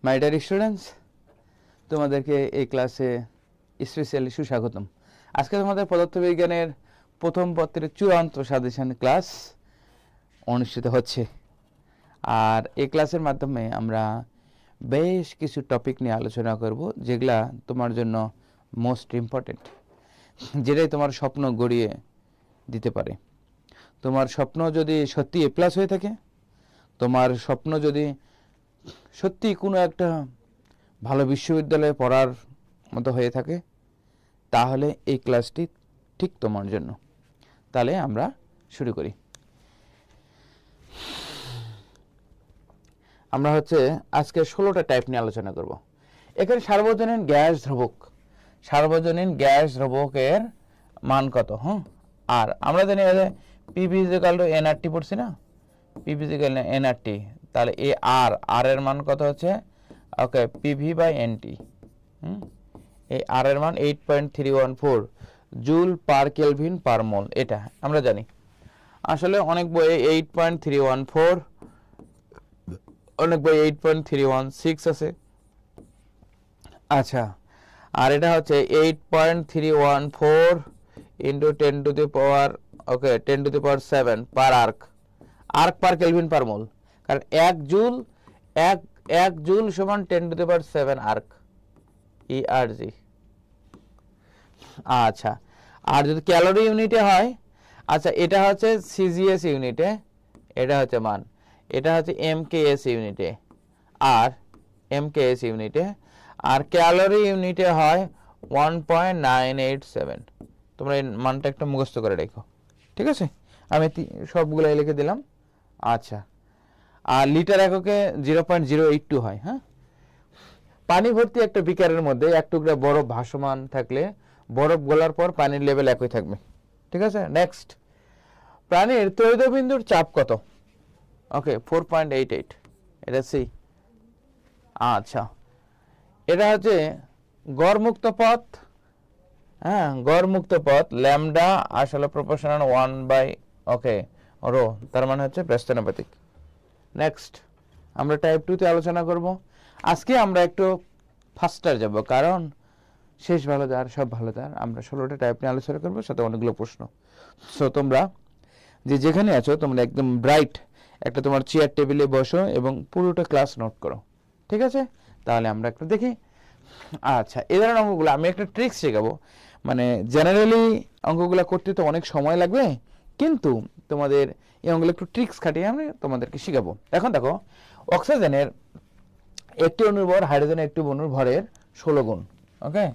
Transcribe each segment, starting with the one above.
My dear students, তোমাদেরকে এই ক্লাসে স্পেশালি সুস্বাগতম। আজকে তোমাদের পদার্থবিজ্ঞানের প্রথম পত্রের চূড়ান্ত সাজেশন ক্লাস অনুষ্ঠিত হচ্ছে। আর এই ক্লাসের মাধ্যমে আমরা বেশ কিছু টপিক নিয়ে আলোচনা করব, যেগুলা তোমার জন্য মোস্ট ইম্পর্টেন্ট, যেটাই তোমার স্বপ্ন গড়িয়ে দিতে পারে। তোমার স্বপ্ন যদি সত্যি এ প্লাস হয়ে থাকে, তোমার স্বপ্ন যদি সত্যি কোনো একটা ভালো বিশ্ববিদ্যালয়ে পড়ার মতো হয়ে থাকে, তাহলে এই ক্লাসটি ঠিক তোমার জন্য। তাহলে আমরা শুরু করি। আমরা আজকে 16টা টাইপ নিয়ে আলোচনা করব। এখানে সার্বজনীন গ্যাস ধ্রুবকের মান কত? আর আমরা জানি পিভি ইকুয়াল টু এনআরটি পড়ছি না, পিভি ইকুয়াল টু এনআরটি। তাহলে এ আর এর মান কত হচ্ছে? ওকে, পিভি বাই এনটি। এই আর এর মান 8.314 জুল পার কেলভিন পার মোল। এটা আমরা জানি। আসলে অনেক বইয়ে 8.314, অনেক বই 8.316 আছে। আচ্ছা, আর এটা হচ্ছে 8.314 into 10 to the power 7 per erg per kelvin per mole. কারণ এক জুল সমান 10 টু দি পাওয়ার 7 আর্ক ইআরজি। আচ্ছা, আর যদি ক্যালোরি ইউনিটে হয়, আচ্ছা এটা হচ্ছে সিজিএস ইউনিটে, এটা হচ্ছে মান, এটা হচ্ছে এমকেএস ইউনিটে, আর ক্যালোরি ইউনিটে হয় 1.987। তোমরা এই মানটা একটা মুখস্থ করে রেখো, ঠিক আছে? আমি সবগুলো লিখে দিলাম। আচ্ছা, আর লিটার এককে 0.082 হয়। পানি ভর্তি একটা বিকারের মধ্যে এক টুকরা বরফ ভাসমান থাকলে বরফ গলার পর পানির লেভেল একই থাকবে, ঠিক আছে? নেক্সট, প্রাণীর তৈলবিন্দুর চাপ কত? 4.88, এটা সি। আচ্ছা, এটা হচ্ছে গড়মুক্ত পথ। গড়মুক্ত পথ ল্যামডা আসলে প্রপোর্শনাল 1/ρ, তার মানে হচ্ছে ব্যস্তানুপাতিক। নেক্সট, আমরা টাইপ 2 তে আলোচনা করব। আজকে আমরা একটু ফাস্টার যাব, কারণ শেষ ভালো যার সব ভালো যার। আমরা 16টা টাইপ নিয়ে আলোচনা করবো, সাথে অনেকগুলো প্রশ্ন। সো তোমরা যেখানে আছো, তোমরা একদম ব্রাইট একটা তোমার চেয়ার টেবিলে বসো এবং পুরোটা ক্লাস নোট করো, ঠিক আছে? তাহলে আমরা একটু দেখি। আচ্ছা, এই ধরনের অঙ্কগুলো আমি একটা ট্রিক্স শেখাবো। মানে জেনারেলি অঙ্কগুলো করতে তো অনেক সময় লাগবে, কিন্তু তোমাদের এই অঙ্কগুলো একটু ট্রিক্স খাটিয়ে আমি তোমাদেরকে শেখাবো। এখন দেখো, অক্সিজেনের একটি অণুর ভর হাইড্রোজেনের একটি অণুর ভরের 16 গুণ। ওকে,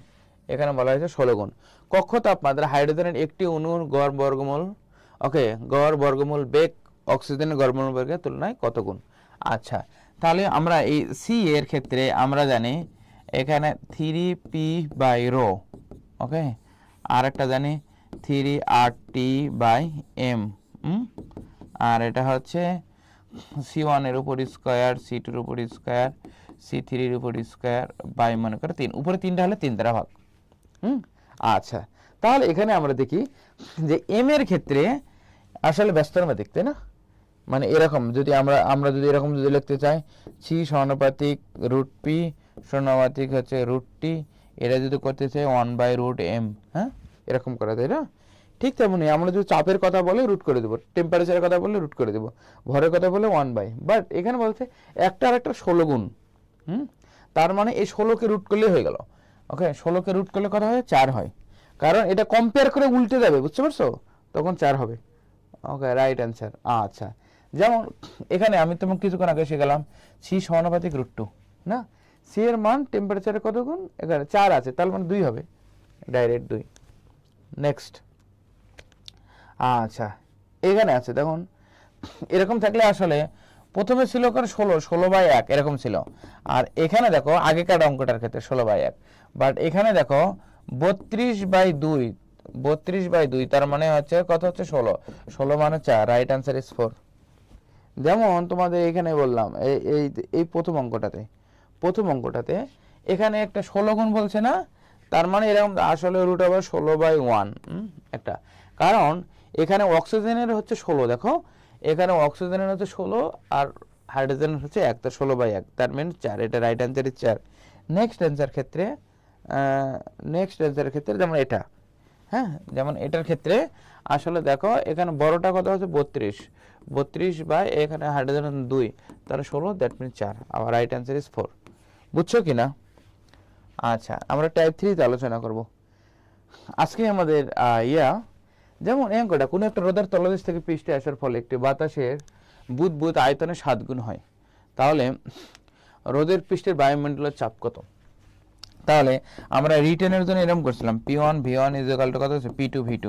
এখানে বলা হয়েছে 16 গুণ। কক্ষ তাপমাত্রা হাইড্রোজেনের একটি অণুর গড় বর্গমূল বেগ অক্সিজেনের গড় বর্গমূল বেগের তুলনায় কত গুণ? আচ্ছা, তাহলে আমরা এই সি এর ক্ষেত্রে আমরা জানি এখানে 3p/ρ। ওকে, আর একটা জানি 3RT/m। আর এটা হচ্ছে C1 এর উপর স্কয়ার, C2 এর উপর স্কয়ার, C3 এর উপর স্কয়ার বাই মনে করে 3। উপরে 3টা হলে 3 দ্বারা ভাগ। আচ্ছা, তাহলে এখানে আমরা দেখি যে m এর ক্ষেত্রে আসলে ব্যস্তানুপাতিক, তাই না? মানে এরকম যদি আমরা যদি এরকম যদি লিখতে চাই, C সমানুপাতিক √p সমানুপাতিক হচ্ছে √t, এটা যদি করতে চাই 1/√m। এরকম করা যায় না? ঠিক তেমনি আমরা যদি চাপের কথা বলে রুট করে দেবো, টেম্পারেচারের কথা বললে রুট করে দেবো, ভরের কথা বলে 1/। বাট এখানে বলছে একটা আর একটা 16 গুণ। তার মানে এই 16কে রুট করলেই হয়ে গেল। ওকে, 16কে রুট করলে কত হয়? 4 হয়। কারণ এটা কম্পেয়ার করে উল্টে যাবে, বুঝতে পারছো? তখন 4 হবে। ওকে, রাইট অ্যান্সার। আচ্ছা, যেমন এখানে আমি তোমাকে কিছুক্ষণ আগে শিখালাম C সমানুপাতিক √2 না, সি এর মান টেম্পারেচারের কত গুণ? এখানে 4 আছে, তার মানে 2 হবে, ডাইরেক্ট 2। নেক্সট, আচ্ছা এখানে আছে দেখুন, এরকম থাকলে আসলে প্রথমে ছিল 16/1 এরকম ছিল। আর এখানে দেখো আগেকার অঙ্কটার ক্ষেত্রে 16/1, বাট এখানে দেখো 32/2, তার মানে হচ্ছে কত হচ্ছে? 16 মানে 4। Right answer is 4। যেমন তোমাদের এখানে বললাম এই প্রথম অঙ্কটাতে এখানে একটা 16 গুণ বলছে না, তার মানে এরকম আসলে √16/1 একটা। কারণ এখানে অক্সিজেনের হচ্ছে 16, দেখো এখানে অক্সিজেনের হচ্ছে 16 আর হাইড্রোজেন হচ্ছে 1, তো 16/1, তার মিন 4, এটা রাইট অ্যান্সার 4। নেক্সট অ্যান্সার ক্ষেত্রে যেমন এটা, হ্যাঁ, যেমন এটার ক্ষেত্রে আসলে দেখো এখানে বড়টা কত হচ্ছে 32 বাই এখানে হাইড্রোজেন 2, তাহলে 16, দ্যাট মিন 4, আবার রাইট অ্যান্সার 4। বুঝছো কি না? আচ্ছা, আমরা টাইপ 3 তে আলোচনা করব আজকে আমাদের যেমন অঙ্কটা, কোনো একটা রোদের তলদেশ থেকে পৃষ্ঠে আসার ফলে একটি বাতাসের বুদবুদ আয়তনে 7 গুণ হয়, তাহলে রোদের পৃষ্ঠের বায়ুমণ্ডলের চাপ কত? তাহলে আমরা রিটেনের জন্য এরকম করছিলাম, P1 V1 is equal to কত হচ্ছে P2 V2,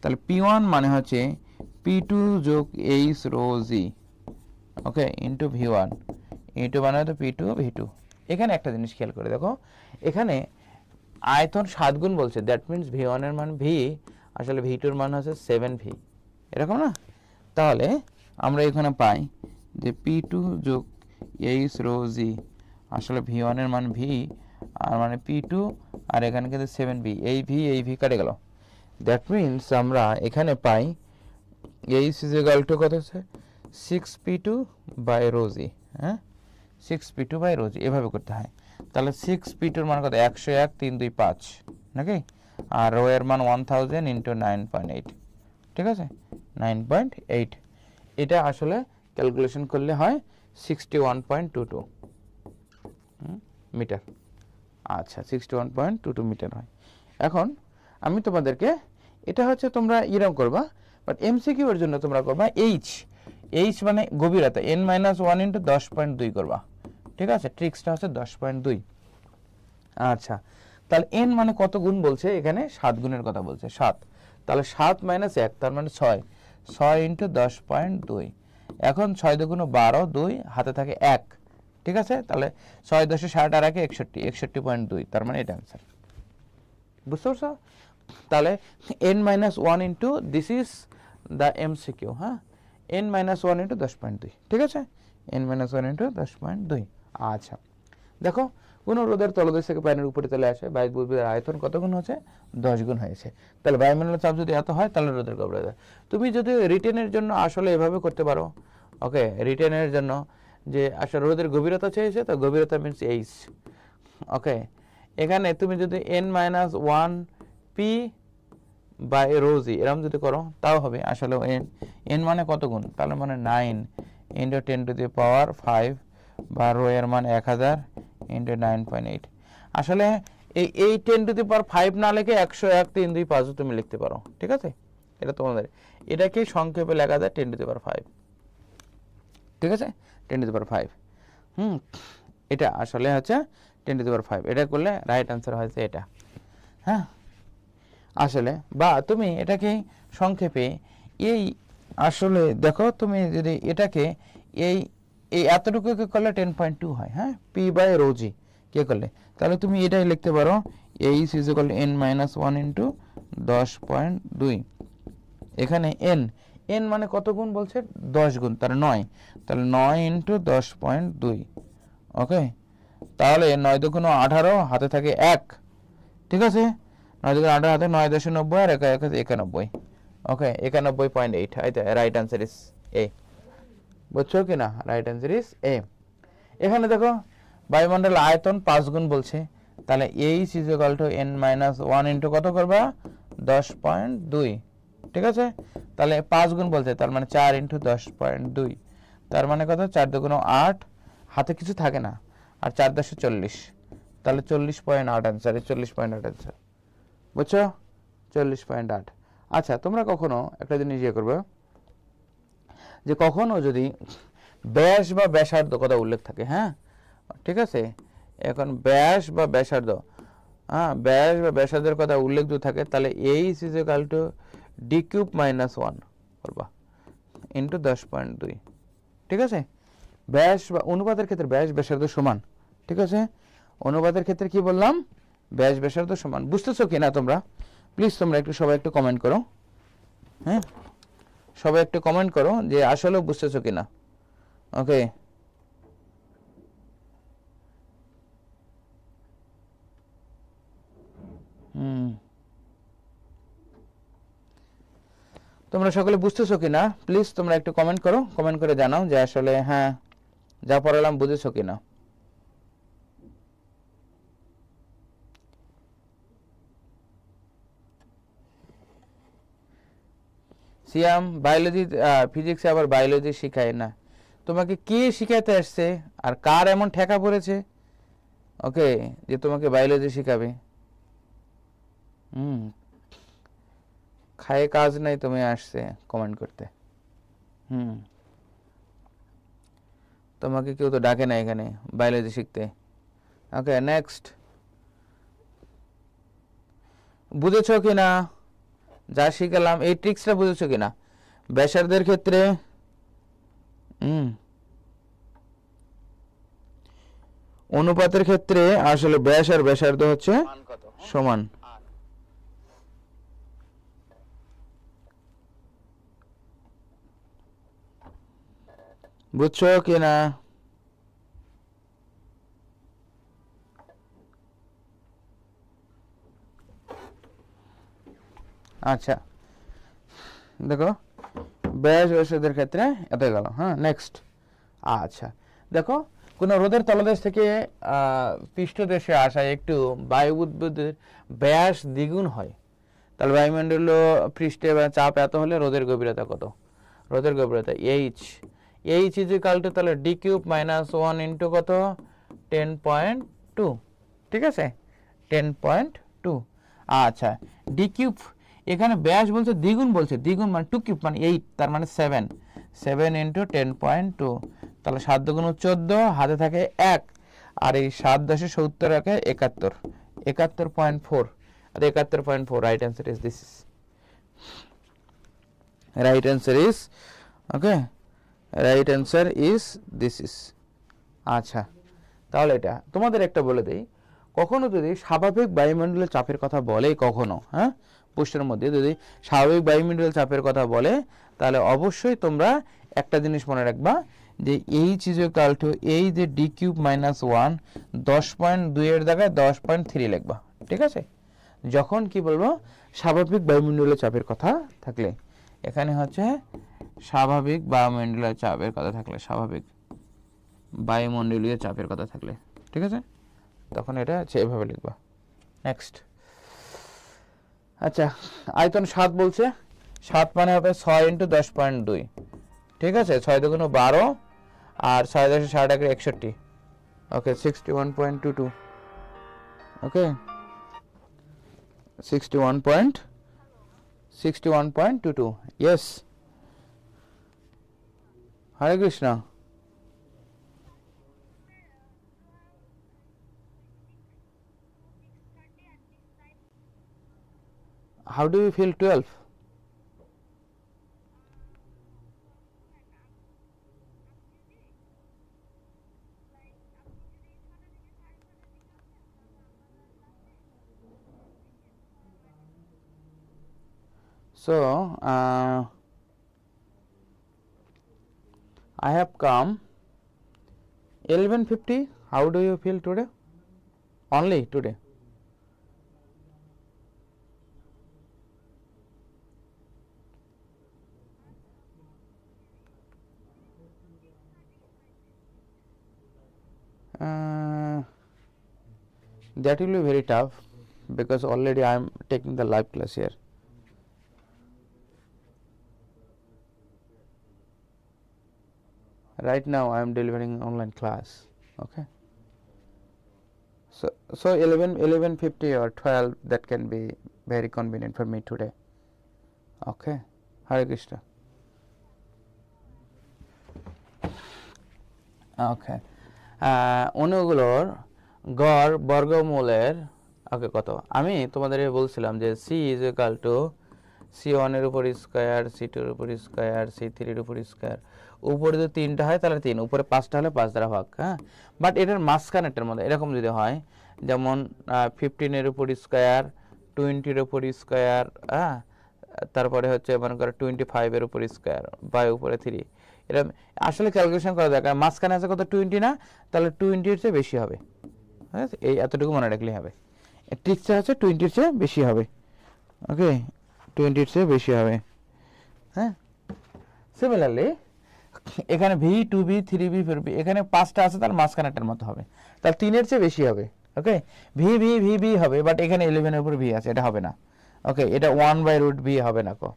তাহলে P1 মানে হচ্ছে P2 যোগ H রো G, ওকে, ইন্টু V1, ইন্টু মানে হচ্ছে P2 V2। এখানে একটা জিনিস খেয়াল করে দেখো, এখানে আয়তন 7 গুণ বলছে, দ্যাট মিনস V1 এর মান V, আসলে V2 এর মান হচ্ছে 7V, এরকম না? তাহলে আমরা এখানে পাই যে P2 যোগ H রো G, আসলে V1 এর মান V, আর মানে P2, আর এখানে কিন্তু 7V, এই V কেটে গেল, দ্যাট মিনস আমরা এখানে পাই H ইজ ইকুয়াল টু কত হচ্ছে 6P2 বাই রো G, হ্যাঁ, 6P2 বাই রো G, এভাবে করতে হয়। তাহলে 6P2 এর মান কত? 101, 3 2 5 নাকি, আর রো এর মান 1000 ইন্টু 9.8, ঠিক আছে, 9.8, এটা আসলে ক্যালকুলেশন করলে হয় 61.22 মিটার। আচ্ছা, 61.22 মিটার হয়। এখন আমি তোমাদেরকে, এটা হচ্ছে তোমরা এরকম করবা, বাট এমসিকিউ এর জন্য তোমরা করবা এইচ মানে গভীরতা n-1 ইন্টু 10.2 করবা, ঠিক আছে, ট্রিক্সটা হচ্ছে 10.2। আচ্ছা, তাহলে n মানে কত গুণ বলছে? এখানে 7 গুণের কথা বলছে, 7, তাহলে 7 - 1, তার মানে 6 ইন্টু 10.2, এখন 6 2 12, 2 হাতে থাকে 1, ঠিক আছে, তাহলে 6 10 60 আর 1 61.2, তার মানে এটা অ্যান্সার। বুঝতে পারছো? তাহলে n-1 into, this is the MCQ, হ্যাঁ, n-1 ইন্টু 10.2, ঠিক আছে, n-1 ইন্টু 10.2। আচ্ছা, দেখো কোন রোদের তলদেশ থেকে পানির উপরে চলে আসে, বায়ু বুদবুদের আয়তন কত গুণ হচ্ছে? 10 গুণ হয়েছে। তাহলে বায়ুমণ্ডলের চাপ যদি এত হয়, তাহলে রোদের গভীরতা। তুমি যদি রিটেনের জন্য আসলে এভাবে করতে পারো, ওকে, রিটেনের জন্য যে আসলে রোদের গভীরতা চেয়েছে, তো গভীরতা মিনস H, ওকে, এখানে তুমি যদি n-1 P by rho G এরকম যদি করো, তাও হবে। আসলে n মানে কত গুণ? তাহলে মানে 9 ইন্টু 10⁵ বা রো এর মান 1000 ইন্টু 9.8। আসলে এই 10⁵ না লিখে 101, 3 2 5 তুমি লিখতে পারো, ঠিক আছে, এটা তোমাদের, এটাকে সংক্ষেপে লেখা যায় 10⁵, ঠিক আছে, 10⁵। এটা আসলে হচ্ছে 10⁵, এটা করলে রাইট অ্যান্সার হয়েছে এটা, হ্যাঁ। আসলে বা তুমি এটাকে সংক্ষেপে এই, আসলে দেখো তুমি যদি এটাকে এই এতটুকু করলে 10.2 হয়, হ্যাঁ, P বাই রো G কে করলে, তাহলে তুমি এটাই লিখতে পারো H is equal two n-1 into 10.2। এখানে n মানে কত গুণ বলছে? 10 গুণ, তাহলে 9, তাহলে 9 ইন্টু 10.2, ওকে, তাহলে 9 2 18, হাতে থাকে 1, ঠিক আছে, 9 2 18 হাতে 9 10 90 আর 1 1 91, ওকে, 91.8, রাইট অ্যান্সার ইজ এ। বুঝছো কি না? Right answer is a. এখানে দেখো বায়ুমণ্ডল আয়তন 5 গুণ বলছে, তাহলে H is equal two n-1 into কত করবা? 10.2, ঠিক আছে, তাহলে 5 গুণ বলছে, তার মানে 4 ইন্টু 10.2, তার মানে কত? 4 2 8, হাতে কিছু থাকে না, আর 4 10 40, তাহলে 40.8 অ্যান্সার, 40.8 অ্যান্সার। বুঝছো? 40.8। আচ্ছা, তোমরা কখনো একটা জিনিস করবে, যে কখনো যদি ব্যাস বা ব্যাসার্ধ কথা উল্লেখ থাকে, হ্যাঁ, ঠিক আছে, এখন ব্যাস বা ব্যাসার্ধ, হ্যাঁ, ব্যাস বা ব্যাসার্ধের কথা উল্লেখ যদি থাকে, তাহলে H is equal two d³ - 1 করবা ইন্টু 10.2, ঠিক আছে। ব্যাস বা অনুপাতের ক্ষেত্রে ব্যাস ব্যাসার্ধ সমান, ঠিক আছে, অনুপাতের ক্ষেত্রে কি বললাম? ব্যাস ব্যাসার্ধ সমান। বুঝতেছো কিনা তোমরা? প্লিজ তোমরা একটু সবাই একটু কমেন্ট করো, হ্যাঁ, সবাই একটু কমেন্ট করো যে আসলে বুঝতেছো কিনা, ওকে। তোমরা সকলে বুঝতেছো কিনা? প্লিজ তোমরা একটু কমেন্ট করো, কমেন্ট করে জানাও যে আসলে হ্যাঁ যা পড়ালাম বুঝেছো কিনা? সিয়াম বায়োলজি ফিজিক্সে আবার বায়োলজি শিখায় না, তোমাকে কে শিখাইতে আসছে আর কার এমন ঠেকা পড়েছে ওকে যে তোমাকে বায়োলজি শিখাবে? খায়ে কাজ নাই তুমি আসছে কমেন্ট করতে। তোমাকে কেউ তো ডাকে না এখানে বায়োলজি শিখতে। ওকে নেক্সট, বুঝেছো কিনা যা শিখালাম? এই ট্রিক্সটা বুঝেছো কিনা? ব্যাসার্ধের ক্ষেত্রে অনুপাতের ক্ষেত্রে আসলে ব্যাস আর ব্যাসার্ধ হচ্ছে সমান। বুঝছো কিনা? আচ্ছা দেখো ব্যাস ব্যাসার্ধের ক্ষেত্রে এত গেল। হ্যাঁ নেক্সট, আচ্ছা দেখো কোন রোদের তলদেশ থেকে পৃষ্ঠদেশে আসা একটু বায়ু বুদবুদের ব্যাস দ্বিগুণ হয়, তাহলে বায়ুমণ্ডল পৃষ্ঠে চাপ এত হলে রোদের গভীরতা কত? রোদের গভীরতা এইচ ইজ ইকাল টু তাহলে ডি কিউব মাইনাস 1 ইন্টু কত 10.2, ঠিক আছে 10.2। আচ্ছা ডি কিউব এখানে ব্যাস বলছে দ্বিগুণ, বলছে দ্বিগুণ মানে 2 কিউব মানে 8, তার মানে 7 ইন্টু 10.2, তাহলে 7 দুগুণ 14, হাতে থাকে 1 আর এই 7 10 70 রাখে 71.4 আর 71.4 right answer is this, right answer is okay, right answer is this is. আচ্ছা তাহলে এটা তোমাদের একটা বলে দেই, কখনো যদি স্বাভাবিক বায়ুমণ্ডলের চাপের কথা বলে, কখনো হ্যাঁ প্রশ্নের মধ্যে যদি স্বাভাবিক বায়ুমণ্ডলের চাপের কথা বলে, তাহলে অবশ্যই তোমরা একটা জিনিস মনে রাখবা যে এইচ ইজ ইকুয়াল টু এই যে ডি কিউব মাইনাস 1 10.2 এর জায়গায় 10.3 লিখবা, ঠিক আছে? যখন কি বলবো স্বাভাবিক বায়ুমণ্ডলীয় চাপের কথা থাকলে, এখানে হচ্ছে স্বাভাবিক বায়ুমণ্ডলীয় চাপের কথা থাকলে, স্বাভাবিক বায়ুমণ্ডলীয় চাপের কথা থাকলে, ঠিক আছে, তখন এটা এভাবে লিখবা। নেক্সট, আচ্ছা আয়তন 7 বলছে, 7 মানে হবে 6 ইন্টু 10.2, ঠিক আছে 6 দুগুণ 12 আর 6 10 60 61, ওকে 61.22, ওকে 61.22, yes Hare Krishna. How do you feel 12? So I have come 11:50. How do you feel today? Only today. That will be very tough because already I am taking the live class here. Right now I am delivering online class, okay? So 11:50 or 12, that can be very convenient for me today, okay? Hare Krishna. Okay, অনুগুলোর গড় বর্গমূলের ওকে কত? আমি তোমাদের বলছিলাম যে c is equal two c1 এর উপর square, c2 এর উপর স্কয়ার, c3 এর উপর স্কয়ার, উপরে যদি 3টা হয় তাহলে 3, উপরে 5টা হলে 5 দ্বারা ভাগ, হ্যাঁ? বাট এটার মাঝখানেরটার মধ্যে এরকম যদি হয়, যেমন 15 এর উপর স্কয়ার, 20 এর উপর স্কয়ার, হ্যাঁ, তারপরে হচ্ছে মনে করো 25 এর উপর স্কয়ার বাই উপরে 3, এটা আসলে ক্যালকুলেশন করা দরকার। মাঝখানে আছে কত 20 না, তাহলে 20 এর চেয়ে বেশি হবে, হ্যাঁ এই এতটুকু মনে রাখলেই হবে। ট্রিক্সটা হচ্ছে 20 এর চেয়ে বেশি হবে, ওকে 20 এর চেয়ে বেশি হবে, হ্যাঁ। সিমিলারলি এখানে ভি 2b 3b 4b এখানে 5টা আছে, তার মাঝখানেরটার মতো হবে, তার 3 এর চেয়ে বেশি হবে। ওকে, ভি ভি ভি ভি হবে, বাট এখানে 11 এর উপর ভি আছে, এটা হবে না। ওকে, এটা 1/√v হবে না কো,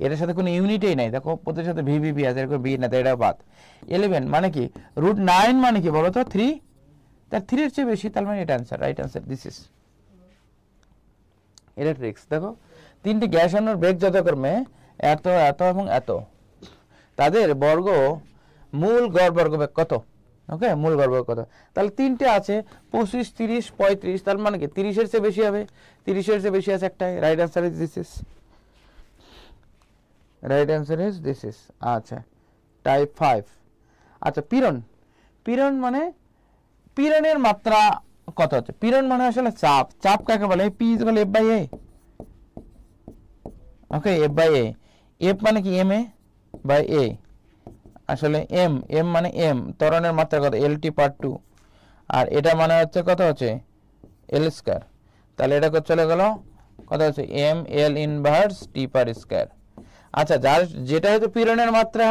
এটার সাথে কোনো ইউনিটেই নাই। দেখো প্রতির সাথে ভি ভি ভি আছে, এরকম ভি না, তো এটা বাদ। 11 মানে কি, √9 মানে কি বলো তো, 3, তার 3 এর চেয়ে বেশি, তার মানে এটা answer, right answer this is. এটা ট্রিক্স। দেখো তিনটি গ্যাস অণুর বেগ যথাক্রমে এত এত এবং এত, তাদের বর্গ মূল গড় বর্গবেগ কত? ওকে, মূল গড় বর্গ কত? তাহলে তিনটে আছে 25 30 35, তার মানে কি 30 এর চেয়ে বেশি হবে, 30 এর চেয়ে বেশি আছে একটাই, right answer is this is, right answer is this is. আচ্ছা, টাইপ 5। আচ্ছা, পীড়ন, পীড়ন মানে পীড়নের মাত্রা কত হচ্ছে? পীড়ন মানে আসলে চাপ, চাপ কাকে বলে? P = F/A। ওকে, F/A, F মানে কি ma বাই a, আসলে m, m মানে m, ত্বরণের মাত্রা কত? LT/2, আর এটা মানে হচ্ছে কত হচ্ছে? L²। তাহলে এটা কত চলে গেল? কত হচ্ছে? m L inverse T/²। আচ্ছা, যার যেটা হচ্ছে পীড়নের মাত্রা,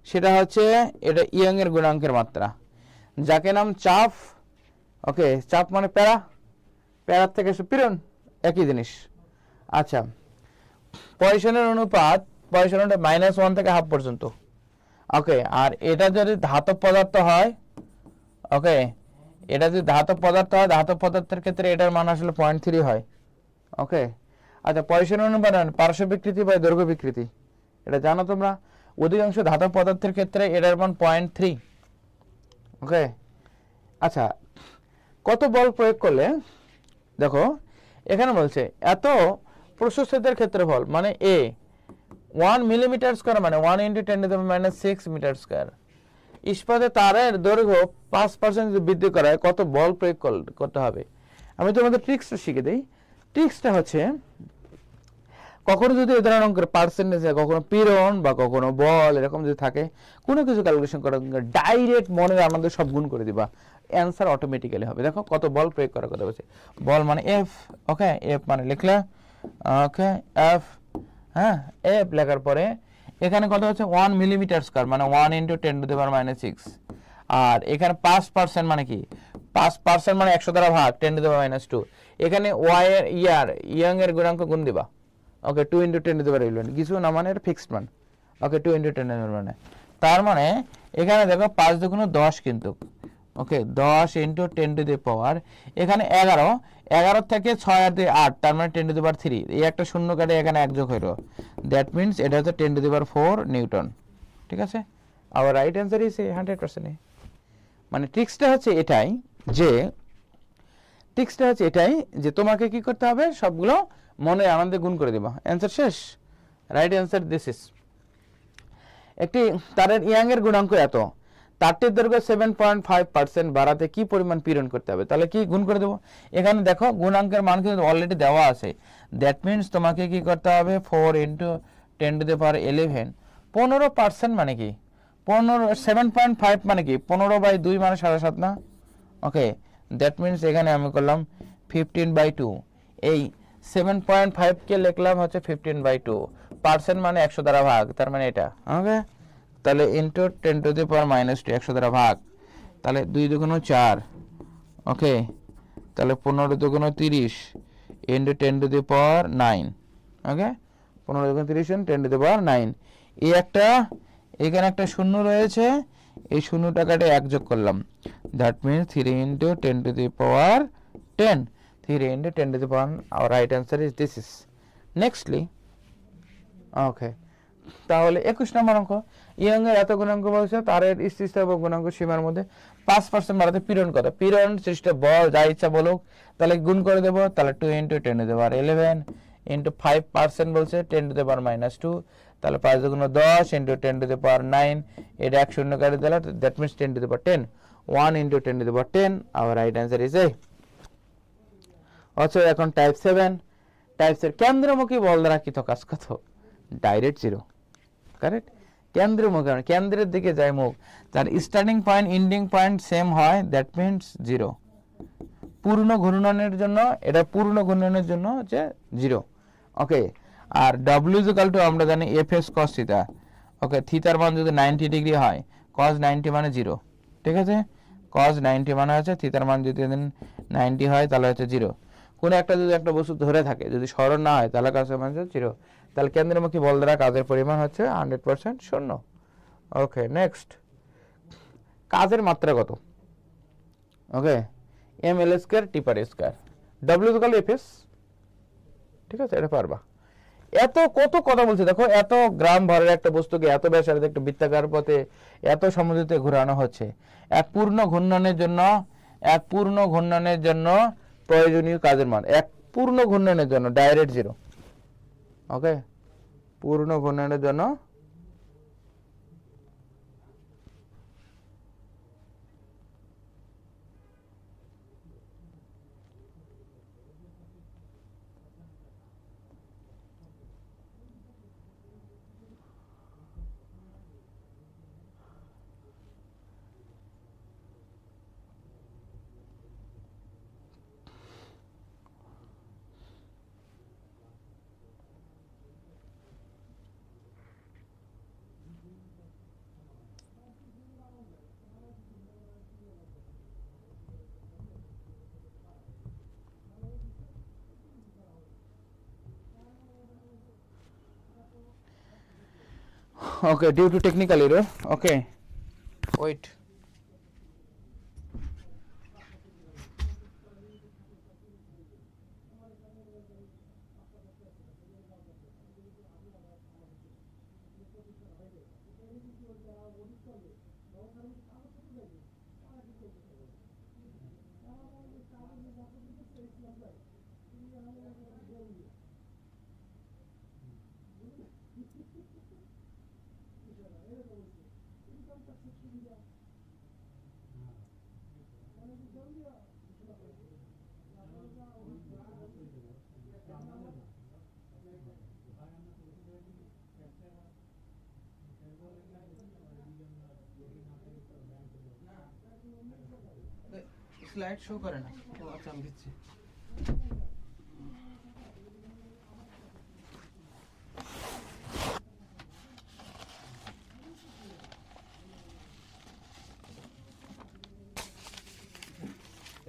সেটা হচ্ছে এটা ইয়ং এর গুণাঙ্কের মাত্রা, যাকে নাম চাপ। ওকে, চাপ মানে প্যারা, প্যারার থেকে পীড়ন একই জিনিস। আচ্ছা, পয়সনের অনুপাত, পয়সনটা -1 থেকে হাফ পর্যন্ত। ওকে, আর এটা যদি ধাতব পদার্থ হয়, ওকে, এটা যদি ধাতব পদার্থ হয়, ধাতব পদার্থের ক্ষেত্রে এটার মান আসলে 0.3 হয়। ওকে, আচ্ছা, পয়সনের অনুপাত পার্শ্ব বিকৃতি বা দৈর্ঘ্য বিকৃতি, এটা জানো তোমরা। অধিকাংশ ধাতব পদার্থের ক্ষেত্রে এটার মান 0.3। ওকে, আচ্ছা, কত বল প্রয়োগ করলে, দেখো এখানে বলছে এত প্রস্থচ্ছেদের ক্ষেত্রফল মানে a 1 মিলিমিটার স্কয়ার মানে 1 × 10⁻⁶ মিটার স্কয়ার। ইস্পাতের তারের দৈর্ঘ্য 5% যদি বৃদ্ধি করা হয়, কত বল প্রয়োগ করতে হবে? আমি তোমাদের ট্রিক্সটা শিখে দিই। ট্রিক্সটা হচ্ছে, কখনো যদি এই ধরনের অঙ্কের পার্সেন্টেজ, কখনো পীড়ন বা কখনো বল এরকম যদি থাকে, কোনো কিছু ক্যালকুলেশন করা, ডাইরেক্ট মনে আমাদের সব গুণ করে দিবা, অ্যান্সার অটোমেটিক্যালি হবে। দেখো কত বল প্রয়োগ করার কথা বলছে। বল মানে এফ। ওকে, এফ মানে লিখলে, ওকে, এফ, হ্যাঁ, এফ লেখার পরে এখানে কত হচ্ছে? 1 মিলিমিটার স্কয়ার মানে 1 × 10⁻⁶। আর এখানে 5% মানে কি? 5% মানে 100 দ্বারা ভাগ 10⁻²। এখানে ওয়াই এর ইয়ং এর গুণাঙ্ক গুণ দিবা। ওকে, 2 × 10⁻11, কিছু না মানে এটা ফিক্সড মান। ওকে, 2 × 10⁻, তার মানে এখানে দেখো 5 × 10 কিন্তু। ওকে, 10 × 10⁻, এখানে 11, 11 থেকে 6 আর 2 8, তার মানে 10⁻3, এই একটা শূন্য কাটে এখানে 1 যোগ হইল, দ্যাট মিন্স এটা হচ্ছে 10⁻4 নিউটন। ঠিক আছে, আবার রাইট অ্যান্সার ইজ 100%। মানে ট্রিক্সটা হচ্ছে এটাই যে তোমাকে কি করতে হবে? সবগুলো মনে আনন্দে গুণ করে দিবা, অ্যান্সার শেষ। Right answer this is. একটি তারের ইয়াং এর গুণাঙ্ক এত, তারটির দৈর্ঘ্য 7.5% বাড়াতে কি পরিমাণ পীড়ন করতে হবে? তাহলে কি গুণ করে দেবো? এখানে দেখো গুণাঙ্কের মান কিন্তু অলরেডি দেওয়া আছে, দ্যাট মিন্স তোমাকে কি করতে হবে? 4 × 10⁻11, 15% মানে কি? 7.5 মানে কি? 15/2 মানে 7.5 না? ওকে, দ্যাট মিন্স এখানে আমি করলাম 15/2, এই 7.5 কে লিখলাম হচ্ছে 15/2, পার্সেন্ট মানে 100 দ্বারা ভাগ, তার মানে এটা। ওকে, তাহলে ইনটু 10⁻², 100 দ্বারা ভাগ, তাহলে 2 × 2 = 4। ওকে, তাহলে 15 × 2 = 30 ইনটু 10⁻9। ওকে, 15 × 30 × 10⁻9। এই একটা, এখানে একটা শূন্য রয়েছে, এই শূন্যটা কাটে 1 যোগ করলাম, that means 3 × 10⁻10, 3 × 10⁻, our right answer is this is. Nextly, ওকে, তাহলে 21 নম্বর অঙ্ক, ইয়ং এর এত গুণাঙ্ক বলছে, তারের স্থিতিস্থাপক গুণাঙ্ক সীমার মধ্যে 5% বাড়াতে পীড়ন কত? পীড়ন সৃষ্ট বল যা ইচ্ছা বলুক, তাহলে গুণ করে দেব, তাহলে 2 × 10⁻11 ইনটু 5% বলছে 10⁻², তাহলে 5 × 10 ইনটু 10⁻9, এটা 1 শূন্য কাটে দিলে, that means 10⁻10, 1 × 10⁻10, our right answer is A। অতএব এখন টাইপ 7, টাইপসের কেন্দ্রমুখী বল দ্বারা কৃত কাজ কত? Direct 0, correct. কেন্দ্রমুখী মানে কেন্দ্রের দিকে যায় মুখ, তার starting point ending point same হয়, দ্যাট মিন্স 0। পূর্ণ ঘূর্ণনের জন্য, এটা পূর্ণ ঘূর্ণনের জন্য হচ্ছে 0। ওকে, আর W = আমরা জানি Fs cos θ। ওকে থিতার মান যদি 90 ডিগ্রি হয় cos 90 মানে 0, ঠিক আছে, cos 90 মানে হচ্ছে থিতার মান যদি 90 হয় তাহলে হচ্ছে 0। কোনো একটা যদি একটা বস্তু ধরে থাকে যদি সরণ না হয় তাহলে কাজের মান হচ্ছে 0। তাহলে কেন্দ্রমুখী বল দ্বারা কাজের পরিমাণ হচ্ছে 100% শূন্য। ওকে নেক্সট, কাজের মাত্রা কত? Okay M L square T per square, W equal FS, ঠিক আছে, এটা পারবা। এত কত কথা বলছে দেখো, এত গ্রাম ভরের একটা বস্তুকে এত ব্যাসার্ধে একটা বৃত্তাকার পথে এত সমুদ্রতে ঘোরানো হচ্ছে। এক পূর্ণ ঘূর্ণনের জন্য প্রয়োজনীয় কাজের মান, এক পূর্ণ ঘূর্ণনের জন্য ডাইরেক্ট 0। ওকে পূর্ণ ঘূর্ণনের জন্য okay due to technical error. Okay wait, slide show করে না, আচ্ছা আমি দিচ্ছি।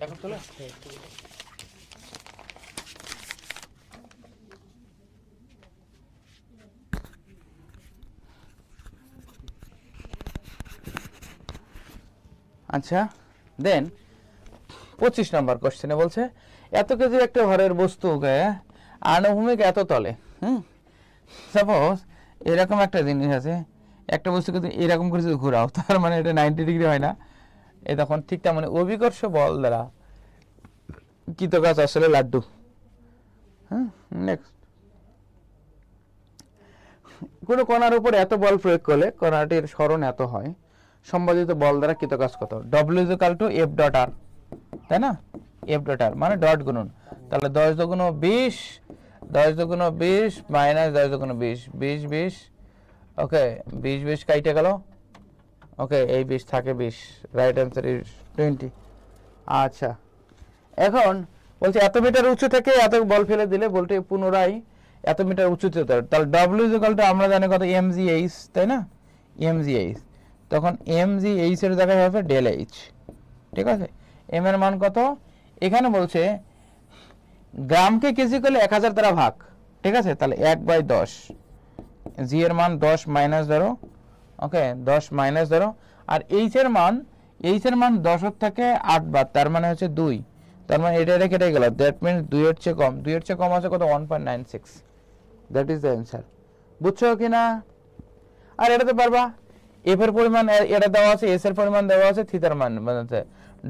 এখন চলে আচ্ছা দেন 25 নম্বর কোশ্চেনে বলছে এত কেজি একটা ভরের বস্তুকে আনুভূমিক এত তলে, সাপোজ এরকম একটা জিনিস আছে, একটা বস্তুকে তুমি এরকম করে যদি ঘোরাও তার মানে এটা 90 ডিগ্রি হয় না, এই তখন ঠিক তেমন মানে অভিকর্ষ বল দ্বারা কৃতকাজ আসলে লাড্ডু। নেক্সট, কোনো কণার উপর এত বল প্রয়োগ করলে কণাটির সরণ এত হয়, সম্পাদিত বল দ্বারা কৃতকাজ কত? W equal to F dot R, তাই না, এফ ডট আর মানে ডট গুণন, তাহলে 10 দুগুণ 20 10 দুগুণ 20 মাইনাস 10 দুগুণ 20 20 20, ওকে 20 20 কাইটে গেল, ওকে এই 20 থাকে 20, রাইট অ্যান্সার ইজ 20। আচ্ছা এখন বলছে এত মিটার উঁচু থেকে এত বল ফেলে দিলে বলটি পুনরায় এত মিটার উঁচুতে হতে হবে, তাহলে ডব্লিউ ইকুয়াল টু আমরা জানি কত এমজিএইচ, তাই না, এমজিএইচ, তখন এমজিএইচ এর জায়গায় হবে ডেল এইচ, ঠিক আছে। এম এর মান কত? এখানে বলছে গ্রামকে কেজি করলে 1000 দ্বারা ভাগ, ঠিক আছে, তাহলে 1/10, জি এর মান 10 মাইনাস ধরো, ওকে 10 মাইনাস ধরো, আর এইচ এর মান 10 এর থেকে 8 বার, তার মানে হচ্ছে 2, তার মানে এটা কেটে গেল, দ্যাট মিন্স 2 এর চেয়ে কম, 2 এর চেয়ে কম আছে কত 1.96, দ্যাট ইজ দ্য অ্যান্সার। বুঝছো কিনা? আর এটাতে পারবা এফ এর পরিমাণ এটা দেওয়া আছে, এস এর পরিমাণ দেওয়া আছে, থিতার মান বানাতে,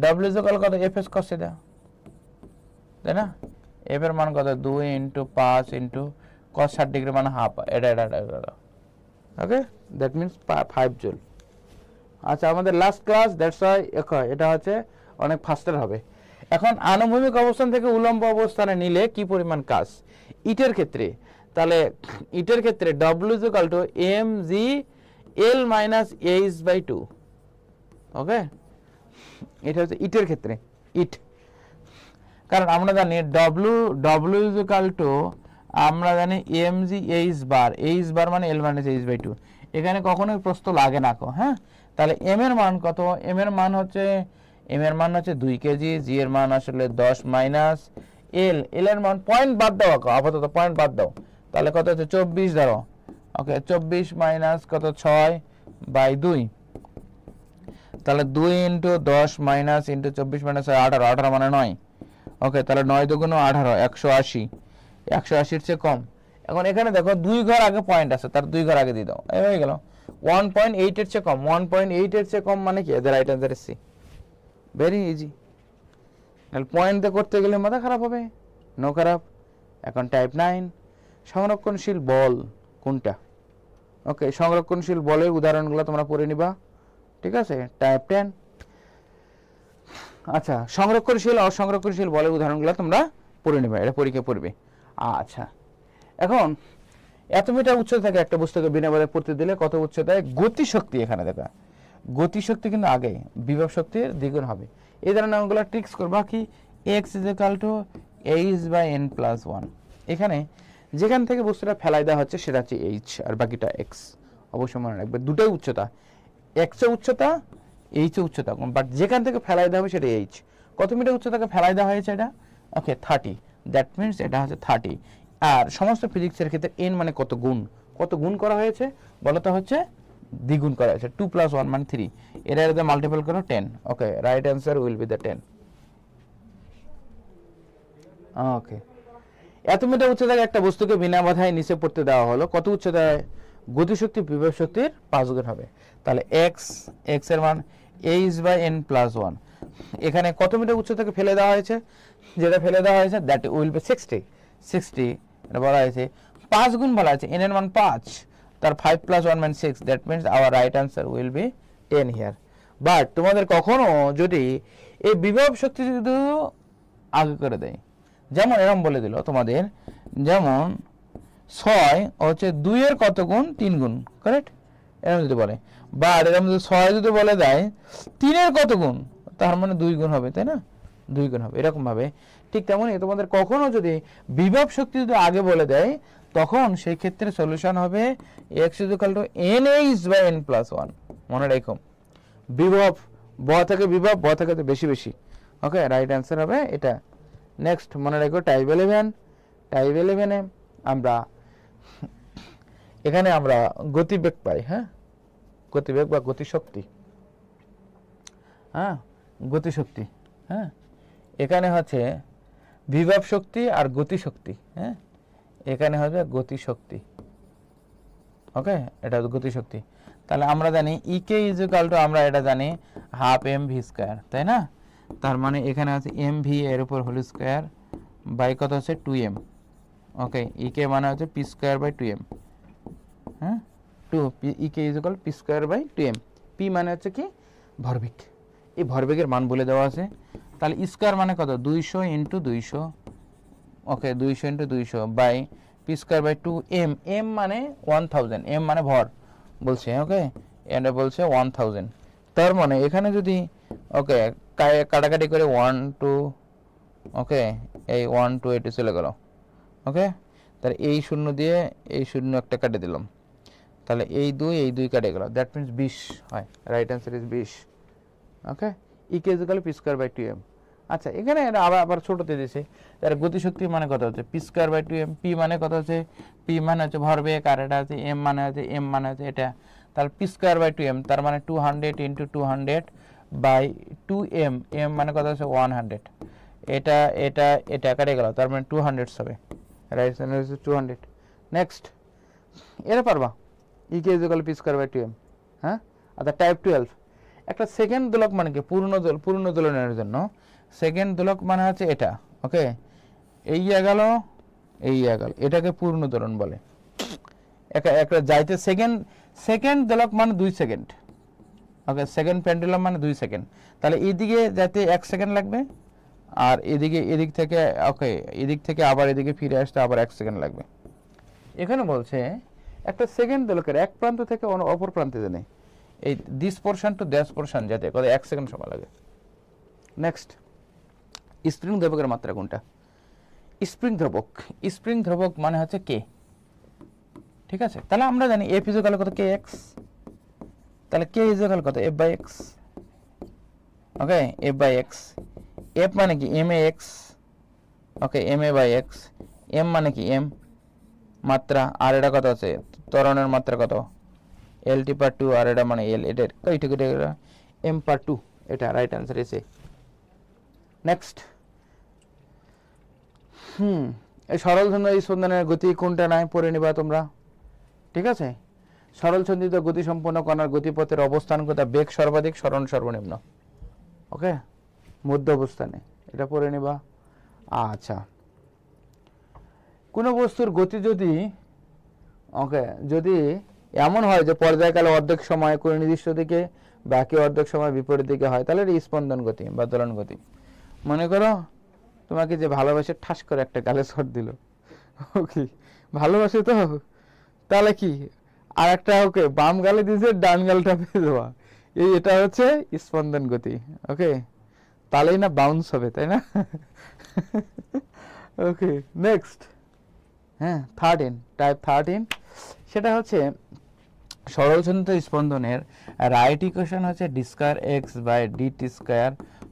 ডব্লিউ ইকুয়াল কত এফ এস cos থিটা, তাই না, এফ এর মান কত 2 * 5 * cos 60 ডিগ্রি মানে হাফ, এটা ওকে দ্যাট মিন্স 5 জুল। আচ্ছা আমাদের লাস্ট ক্লাস, দ্যাটস ওয়াই এটা হচ্ছে অনেক ফাস্টার হবে। এখন আনুভূমিক অবস্থান থেকে উল্লম্ব অবস্থানে নিলে কি পরিমাণ কাজ ইটের ক্ষেত্রে, তাহলে ইটের ক্ষেত্রে W equal to M G L minus H by 2, okay এটা হচ্ছে ইটের ক্ষেত্রে, ইট, কারণ আমরা জানি ডব্লিউ ইকুয়াল টু আমরা জানি এম জি এইচ বার মানে এল মাইনাস এইচ বাই 2, এখানে কখনোই প্রস্থ লাগে না কো, হ্যাঁ। তাহলে এম এর মান কত? এম এর মান হচ্ছে 2 কেজি, জি এর মান আসলে 10 মাইনাস এল, এল এর মান পয়েন্ট বাদ দাও আপাতত, পয়েন্ট বাদ দাও, তাহলে কত হচ্ছে 24 ধরো, ওকে 24 মাইনাস কত 6/2, তাহলে 2 ইন্টু 10 মাইনাস ইন্টু 24 মাইনাস 18, 18 মানে 9, ওকে তাহলে 9 দুগুণ 18, 180, 180 এর চেয়ে কম। এখন এখানে দেখো 2 ঘর আগে পয়েন্ট আছে, তার 2 ঘর আগে দিয়ে দাও, এই হয়ে গেল 1.8 এর চেয়ে কম, 1.8 এর চেয়ে কম মানে কি? The right answer is C, very easy. তাহলে পয়েন্ট দিয়ে করতে গেলে মাথা খারাপ হবে, নো খারাপ। এখন টাইপ 9, সংরক্ষণশীল বল কোনটা? ওকে, সংরক্ষণশীল বলের উদাহরণগুলো তোমরা পড়ে নিবা, ঠিক আছে। টাইপ 10, আচ্ছা সংরক্ষণশীল অসংরক্ষণশীল বলের উদাহরণগুলো তোমরা পড়ে নিবা, এটা পরীক্ষা পড়বে। আচ্ছা এখন এত মিটার উচ্চতা থাকে একটা বস্তুকে বিনা বাধায় পড়তে দিলে কত উচ্চতায় গতিশক্তি? এখানে দেখা গতিশক্তি কিন্তু আগে বিভব শক্তির দ্বিগুণ হবে। এই ধরনের অঙ্কগুলো ট্রিক্স করবা কি, x = h/n+1। এখানে যেখান থেকে বস্তুটা ফেলাই দেওয়া হচ্ছে সেটা হচ্ছে h আর বাকিটা x। অবশ্যই মনে রাখবে দুটোই উচ্চতা, x এর উচ্চতা, h এর উচ্চতা, বাট যেখান থেকে ফেলাই দেওয়া হবে সেটা h। কত মিটার উচ্চতাকে ফেলাই দেওয়া হয়েছে এটা? ওকে 30, দ্যাট মিনস এটা হচ্ছে 30। আর সমস্ত ফিজিক্সের ক্ষেত্রে n মানে কত গুণ, কত গুণ করা হয়েছে বলতে হচ্ছে দ্বিগুণ করা হয়েছে, 2 + 1 মানে 3, এর এর মাল্টিপল করো 10, ওকে right answer will B the 10। ওকে, এত মিটার উচ্চতায় একটা বস্তুকে বিনা বাধায় নিচে পড়তে দেওয়া হলো, কত উচ্চতায় গতিশক্তি বিভব শক্তির 5 গুণ হবে। তাহলে x এর মান h/n+1। এখানে কত মিটার উচ্চতাকে ফেলে দেওয়া হয়েছে? যেটা ফেলে দেওয়া হয়েছে দ্যাট উইল বি 60 এটা বলা হয়েছে 5 গুণ বলা হয়েছে, n এর মান 5, তার 5 + 1 মানে 6, that means hour right answer will B 10 here. But তোমাদের কখনো যদি এই বিভব শক্তি যদি আগে করে দেয়, যেমন এরকম বলে দিল তোমাদের, যেমন 6 হচ্ছে 2 এর কত গুণ? 3 গুণ, কারেক্ট, এরকম যদি বলে। বা এরকম যদি 6 যদি বলে দেয় 3 এর কত গুণ, তার মানে 2 গুণ হবে, তাই না? 2 গুণ হবে এরকম ভাবে। ঠিক তেমনই তোমাদের কখনো যদি বিভব শক্তি যদি আগে বলে দেয়, তখন সেই ক্ষেত্রে সলিউশন হবে x = nh/n+1। মনে রাখো বিভব ব থেকে বিভব, ব থেকে তো বেশি বেশি, ওকে রাইট অ্যান্সার হবে এটা। নেক্সট মনে রাখো টাইপ 11, টাইপ 11 এ আমরা এখানে আমরা গতিবেগ পাই, হ্যাঁ গতিবেগ বা গতিশক্তি, হ্যাঁ গতিশক্তি, হ্যাঁ এখানে হচ্ছে বিভব শক্তি আর গতিশক্তি, হ্যাঁ এখানে হবে গতিশক্তি, ওকে এটা গতিশক্তি। তাহলে আমরা জানি ইকে = আমরা এটা জানি 1/2 mv², তাই না? তার মানে এখানে আছে mv এর উপর হোল স্কয়ার বাই কত হচ্ছে 2m, ওকে ইকে মানে হচ্ছে p²/2m, হ্যাঁ 2 ইকে = p²/2m। পি মানে হচ্ছে কি? ভরবেগ। এই ভরবেগের মান বলে দেওয়া আছে। তাহলে স্কয়ার মানে কত? 200 × 200, ওকে 200 × 200 বাই p²/2m, m মানে 1000, m মানে ভর বলছে, ওকে এটা বলছে 1000। তার মানে এখানে যদি ওকে কাটাকাটি করে 1 2, ওকে এই 1 2 এটা চলে গেল, ওকে তাহলে এই শূন্য দিয়ে এই শূন্য একটা কেটে দিলাম, তাহলে এই 2 কেটে গেল, দ্যাট মিনস 20 হয়, right answer is 20, okay EK = p²/2m। আচ্ছা এখানে আবার ছোটতে দিয়েছে, তার গতিশক্তি মানে কত হচ্ছে p²/2m, p মানে কত হচ্ছে? p মানে হচ্ছে ভরবেগ, আর এটা হচ্ছে m মানে হচ্ছে এটা, তাহলে p²/2m তার মানে 200 × 200 বাই 2m, m মানে কত হচ্ছে 100, এটা এটা এটা কেটে গেল, তার মানে 200 হবে, রাইট অ্যান্সার হচ্ছে 200। নেক্সট এটা পারবা ইকে = p²/2m, হ্যাঁ। আচ্ছা টাইপ 12, একটা সেকেন্ড দোলক মানে কি? পূর্ণ দোলনের জন্য সেকেন্ড দোলক মানে হচ্ছে এটা, ওকে এই গেল এটাকে পূর্ণ দোলন বলে। একটা যাইতে সেকেন্ড দোলক মানে 2 সেকেন্ড, ওকে সেকেন্ড পেন্ডুলাম মানে 2 সেকেন্ড, তাহলে এইদিকে যাতে 1 সেকেন্ড লাগবে, আর এদিক থেকে ওকে এদিক থেকে আবার এদিকে ফিরে আসতে আবার 1 সেকেন্ড লাগবে। এখানে বলছে একটা সেকেন্ড দোলকের এক প্রান্ত থেকে অপর প্রান্তে জানে এই this portion to that portion যেতে কত 1 সেকেন্ড সময় লাগে। নেক্সট স্প্রিং ধ্রুবকের মাত্রা কোনটা? স্প্রিং ধ্রুবক মানে হচ্ছে কে, ঠিক আছে, তাহলে আমরা জানি এফ ইজ ইকুয়াল কত কে এক্স, তাহলে কে ইজ ইকুয়াল কত F by X. Okay, F by X, F মানে কি M A X, okay M A by X, M মানে কি এম মাত্রা, আর এটা কত আছে ত্বরণের মাত্রা কত এল টি পার টু, আর এটা মানে এল, এটার এইটা এম পার টু, এটা রাইট অ্যান্সার এসে। নেক্সট, এই সরল ছন্দ স্পন্দনের গতি কোনটা নাই পড়ে নিবা তোমরা, ঠিক আছে। সরল ছন্দিত গতি সম্পন্ন কণার গতিপথের অবস্থান কোথায়, বেগ সর্বাধিক, সরণ সর্বনিম্ন, ওকে মধ্য অবস্থানে, এটা পড়ে নিবা। আচ্ছা, কোনো বস্তুর গতি যদি ওকে যদি এমন হয় যে পর্যায়কালে অর্ধেক সময় কোনো নির্দিষ্ট দিকে, বাকি অর্ধেক সময় বিপরীত দিকে হয়, তাহলে এটা স্পন্দন গতি বা দোলন গতি। মনে করো তোমাকে যে ভালোবাসে ঠাস করে একটা গালে শট দিল, ওকে ভালোবাসে তো, তাহলে কি আর একটা ওকে বাম গালে দিয়েছে ডান গালটা পেয়ে দেওয়া, এটা হচ্ছে স্পন্দন গতি, ওকে তাহলেই না বাউন্স হবে, তাই না। ওকে নেক্সট, হ্যাঁ 13, টাইপ 13, সেটা হচ্ছে সরল ছন্দিত স্পন্দনের রাইট ইকুয়েশন হচ্ছে D square X by D T square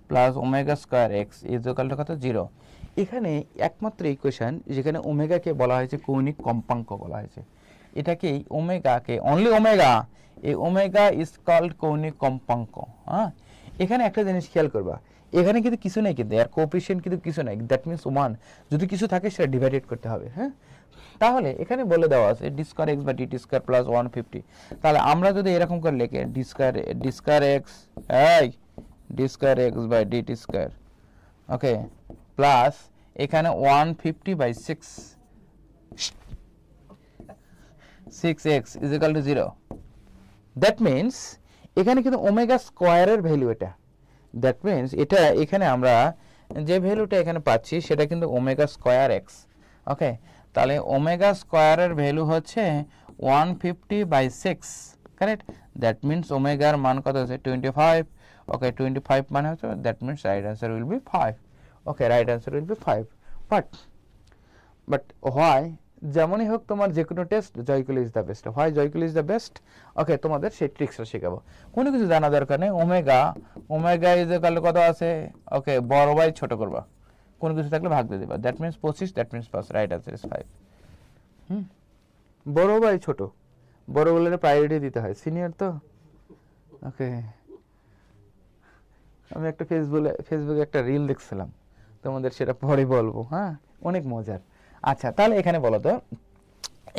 plus omega square X is equal to কত 0। এখানে একমাত্র ইকুয়েশন যেখানে ওমেগাকে বলা হয়েছে কৌণিক কম্পাঙ্ক বলা হয়েছে, এটাকেই ওমেগাকে অনলি ওমেগা, এই ওমেগা ইজ কল্ড কৌণিক কম্পাঙ্ক। হ্যাঁ, এখানে একটা জিনিস খেয়াল করবা, এখানে কিন্তু কিছু নেই, কিন্তু এর কোএফিসিয়েন্ট কিন্তু কিছু নাই, দ্যাট মিনস 1, যদি কিছু থাকে সেটা ডিভাইডেড করতে হবে। হ্যাঁ, তাহলে এখানে বলে দেওয়া আছে D square X by D T square plus 150, তাহলে আমরা যদি এরকম করে লিখে ডি স্কয়ার এক্স, এই D square X by D T square, okay plus এখানে 150 by 6x is equal to 0, that means এখানে কিন্তু ওমেগা স্কয়ারের ভ্যালু এটা, দ্যাট মিনস এটা এখানে আমরা যে ভ্যালুটা এখানে পাচ্ছি সেটা কিন্তু ওমেগা স্কয়ার এক্স, ওকে তাহলে ওমেগা স্কয়ারের ভ্যালু হচ্ছে 150 বাই 6, কারেক্ট, দ্যাট মিনস ওমেগার মান কত হচ্ছে 25, ওকে 25 মানে হচ্ছে, that means right answer will be 5, okay right answer will be 5। But why, যেমনই হোক তোমার যে কোনো test Joykul is the best, why Joykul is the best, okay তোমাদের সেই ট্রিক্সটা শেখাবো, কোনো কিছু জানা দরকার নেই। ওমেগা ইজ ইকুয়াল টু কত আছে, ওকে বড় বাই ছোট করবা, কোনো কিছু থাকলে ভাগ দিয়ে দিবা, that means 25, that means 5, right answer is 5। বড় বাই ছোট, বড় বলে প্রায়োরিটি দিতে হয়, সিনিয়র তো, ওকে। আমি একটা ফেসবুকে একটা রিল দেখছিলাম, তোমাদের সেটা পরে বলবো, হ্যাঁ অনেক মজার। আচ্ছা, তাহলে এখানে বলো তো,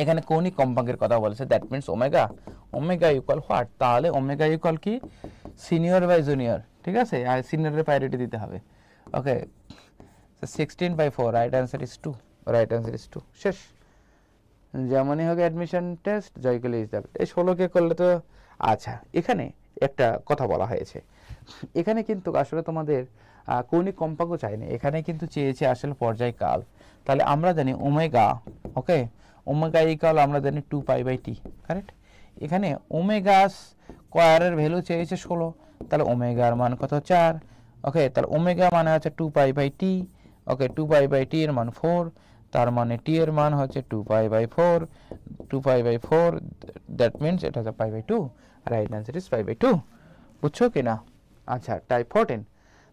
এখানে কৌণিক কম্পাঙ্কের কথা বলেছে, that means omega equal what, তাহলে ওমেগা ইকুয়াল কি সিনিয়র বাই জুনিয়র, ঠিক আছে, আর সিনিয়রের প্রায়োরিটি দিতে হবে, okay 16/4, right answer is 2, right answer is 2, শেষ। যেমনই হোক admission test Joykul is the best, এই 16কে করলে তো। আচ্ছা, এখানে একটা কথা বলা হয়েছে, এখানে কিন্তু আসলে তোমাদের কৌণিক কম্পাঙ্ক চাইনি, এখানে কিন্তু চেয়েছে আসলে পর্যায়কাল। তাহলে আমরা জানি ওমেগা, ওকে ওমেগা ইকুয়াল আমরা জানি 2π/t, কারেক্ট। এখানে ওমেগা স্কয়ারের ভ্যালু চেয়েছে 16, তাহলে ওমেগার মান কত 4, ওকে তাহলে ওমেগা মানে হচ্ছে 2π/t, ওকে 2π/t এর মান 4, তার মানে t এর মান হচ্ছে 2π/4, 2π/4, দ্যাট মিনস এটা হচ্ছে π/2, রাইট অ্যান্সার ইজ 5/2, বুঝছো কিনা। আচ্ছা, টাইপ 14,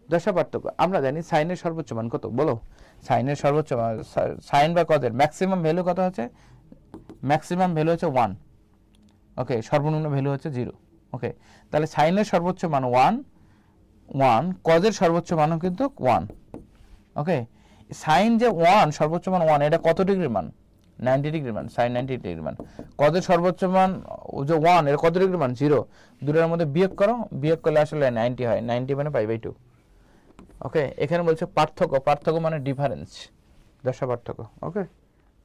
দশা পার্থক্য, আমরা জানি সাইনের সর্বোচ্চ মান কত, বলো সাইনের সর্বোচ্চ মান, সাইন বা কজের ম্যাক্সিমাম ভ্যালু কত হচ্ছে, ম্যাক্সিমাম ভ্যালু হচ্ছে 1, ওকে সর্বনিম্ন ভ্যালু হচ্ছে 0, ওকে তাহলে সাইনের সর্বোচ্চ মান 1, কজের সর্বোচ্চ মানও কিন্তু 1, ওকে সাইন যে 1 সর্বোচ্চ মান 1, এটা কত ডিগ্রির মান, 90 ডিগ্রির মান, সাইন 90 ডিগ্রির মান। কজের সর্বোচ্চ মান যে 1, এর কত ডিগ্রির মান 0, দুটোর মধ্যে বিয়োগ করো, বিয়োগ করলে আসলে 90 হয়, 90 মানে π/2, ওকে এখানে বলছে পার্থক্য মানে ডিফারেন্স, দশা পার্থক্য, ওকে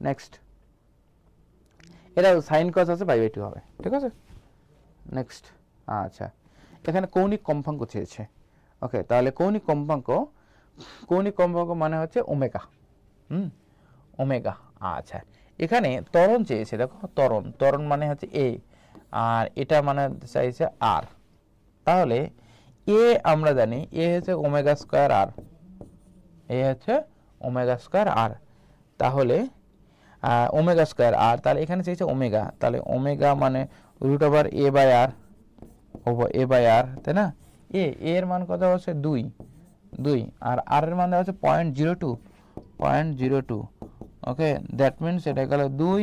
নেক্সট, এটা সাইন কজ আছে π/2 হবে, ঠিক আছে নেক্সট। আচ্ছা, এখানে কৌণিক কম্পাঙ্ক চেয়েছে, ওকে তাহলে কৌণিক কম্পাঙ্ক মানে হচ্ছে ওমেগা, ওমেগা। আচ্ছা, এখানে ত্বরণ চেয়েছে, দেখো ত্বরণ মানে হচ্ছে এ, আর এটা মানে চাইছে আর, তাহলে এ আমরা জানি এ হচ্ছে ওমেগা স্কয়ার আর, এ হচ্ছে ওমেগা স্কয়ার আর, তাহলে ওমেগা স্কোয়ার আর, তাহলে এখানে চাইছে ওমেগা, তাহলে ওমেগা মানে রুট ওভার এ বাই আর, তাই না? এর মান কত হচ্ছে 2 আর আর এর মান দেওয়া হচ্ছে 0.02, ওকে, দ্যাট মিনস এটা গেল 2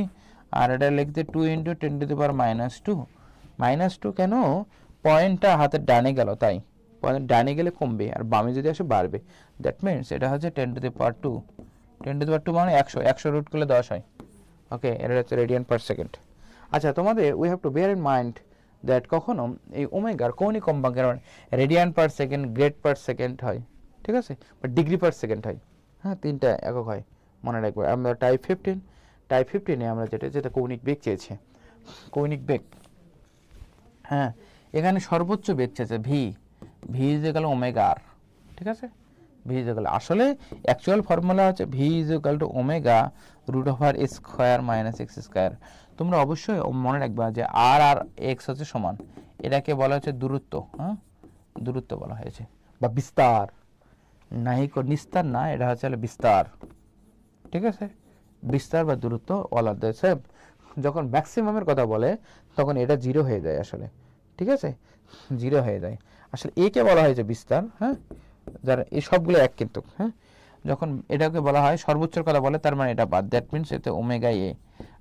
আর এটা লিখতে 2 × 10⁻², -2 কেন, পয়েন্টটা হাতের ডানে গেল তাই, পয়েন্ট ডানে গেলে কমবে আর বামে যদি আসে বাড়বে, দ্যাট মিনস এটা হচ্ছে 10⁻², 10⁻² মানে 100 রুট করলে 10 হয়, ওকে, এটা হচ্ছে রেডিয়ান পার সেকেন্ড। আচ্ছা, তোমাদের we have to bear in mind that কখনো এই ওমেগার কৌণিক কম্পাঙ্কের radian per second, grade per second হয়, ঠিক আছে, বা ডিগ্রি পার সেকেন্ড হয়, হ্যাঁ, 3টা একক হয়, মনে রাখবে। আমরা টাইপ 15 আমরা যেটা কৌণিক বেগ চেয়েছে, কৌণিক বেগ, হ্যাঁ, এখানে সর্বোচ্চ বেগ চেয়েছে V is equal omega R, ঠিক আছে, ভি ইজ ইকুয়াল, আসলে অ্যাকচুয়াল ফর্মুলা হচ্ছে V is equal to omega root over A square minus X square. তোমরা অবশ্যই মনে রাখবা যে আর আর এক্স হচ্ছে সমান, এটাকে বলা হচ্ছে দূরত্ব, হ্যাঁ, দূরত্ব বলা হয়েছে, বা বিস্তার, নিস্তার না, এটা হচ্ছে বিস্তার, ঠিক আছে, বিস্তার বা দূরত্ব অল আর দ্য সেম। যখন ম্যাক্সিমামের কথা বলে তখন এটা 0 হয়ে যায় আসলে, ঠিক আছে, 0 হয়ে যায় আসলে, একে বলা হয়েছে বিস্তার, হ্যাঁ, যারা এই সবগুলো এক কিন্তু, হ্যাঁ, যখন এটাকে বলা হয় সর্বোচ্চের কথা বলে তার মানে এটা বাদ, দ্যাট মিনস এতে ওমেগা এ,